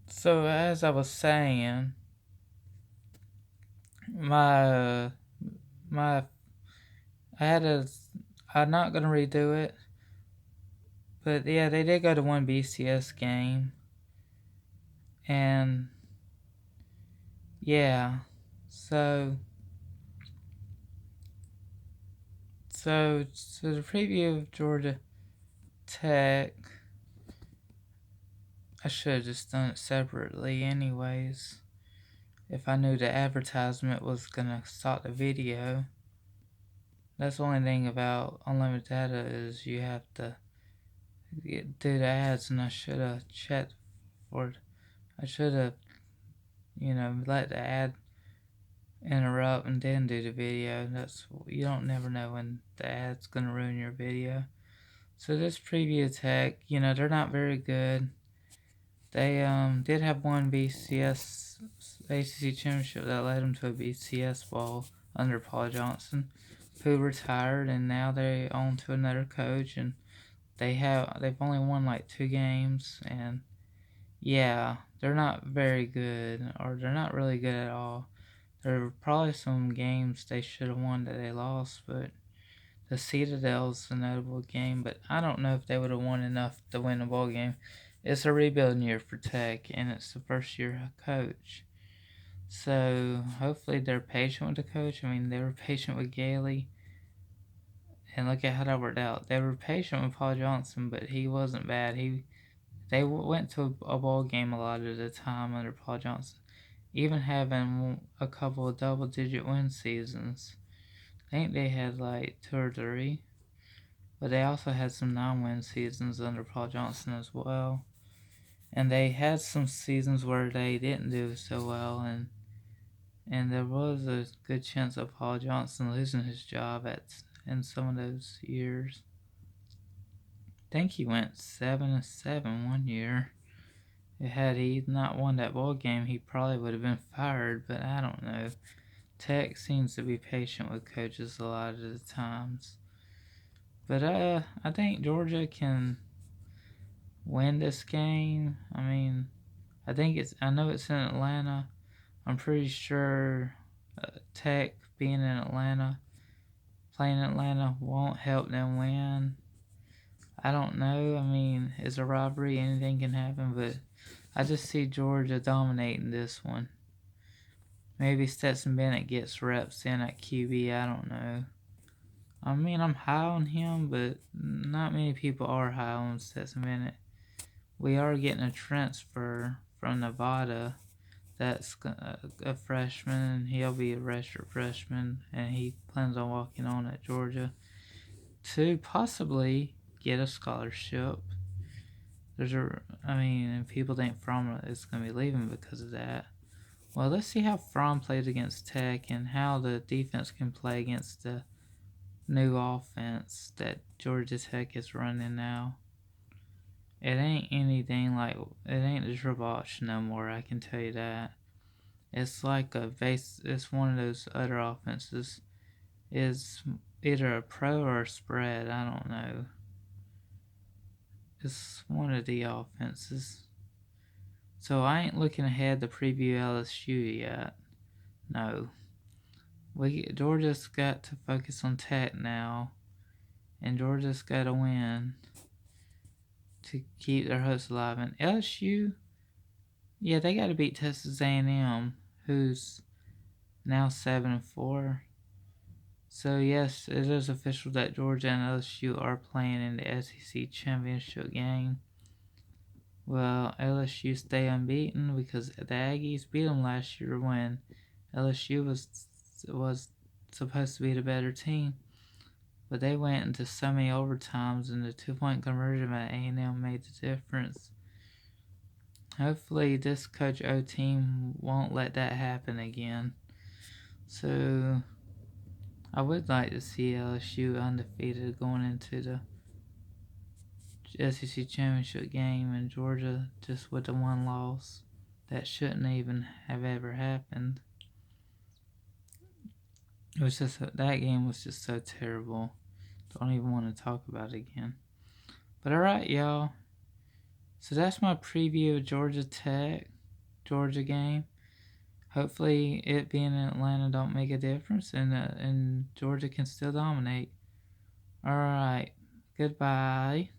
So as I was saying, my my I had a I'm not gonna redo it, but yeah, they did go to one BCS game, and yeah, so so the preview of Georgia Tech, I should have just done it separately, anyways. If I knew the advertisement was gonna stop the video. That's the only thing about unlimited data is you have to do the ads, and I should have checked for it. I should have, let the ad interrupt and then do the video. You don't never know when the ad's gonna ruin your video. So this preview tech, they're not very good. They did have one BCS ACC championship that led them to a BCS bowl under Paul Johnson, who retired, and now they own to another coach, and they've only won like 2 games, and yeah, they're not very good, or they're not really good at all. There were probably some games they should have won that they lost, but the Citadel's a notable game, but I don't know if they would have won enough to win a bowl game. It's a rebuilding year for Tech, and it's the first year coach. So hopefully they're patient with the coach. I mean, they were patient with Gailey, and look at how that worked out. They were patient with Paul Johnson, but he wasn't bad. They went to a bowl game a lot of the time under Paul Johnson, even having a couple of double-digit win seasons. I think they had like 2 or 3, but they also had some non-win seasons under Paul Johnson as well. And they had some seasons where they didn't do so well, and there was a good chance of Paul Johnson losing his job in some of those years. I think he went 7-7 one year. Had he not won that ball game, he probably would have been fired. But I don't know. Tech seems to be patient with coaches a lot of the times. But I think Georgia can win this game. I mean, I know it's in Atlanta. I'm pretty sure Tech being in Atlanta, playing in Atlanta, won't help them win. I don't know. I mean, it's a robbery. Anything can happen, but I just see Georgia dominating this one. Maybe Stetson Bennett gets reps in at QB. I don't know. I mean, I'm high on him, but not many people are high on Stetson Bennett. We are getting a transfer from Nevada that's a freshman, and he'll be a redshirt freshman, and he plans on walking on at Georgia to possibly get a scholarship. And people think Fromm is going to be leaving because of that. Well, let's see how Fromm plays against Tech and how the defense can play against the new offense that Georgia Tech is running now. It ain't anything like it ain't the dribble option no more. I can tell you that. It's like it's one of those other offenses. It's either a pro or a spread. I don't know. It's one of the offenses. So I ain't looking ahead to preview LSU yet. No. Georgia's got to focus on Tech now, and Georgia's got to win to keep their hopes alive. And LSU, yeah, they got to beat Texas A&M, who's now 7-4. So yes, it is official that Georgia and LSU are playing in the SEC championship game. Well, LSU stay unbeaten because the Aggies beat them last year when LSU was supposed to be the better team, but they went into so many overtimes, and the 2-point conversion by A&M made the difference. Hopefully, this Coach O team won't let that happen again. So, I would like to see LSU undefeated going into the SEC championship game, and Georgia just with the one loss. That shouldn't even have ever happened. That game was just so terrible. Don't even want to talk about it again. But alright, y'all. So that's my preview of Georgia Tech. Georgia game. Hopefully, it being in Atlanta don't make a difference, and Georgia can still dominate. All right, goodbye.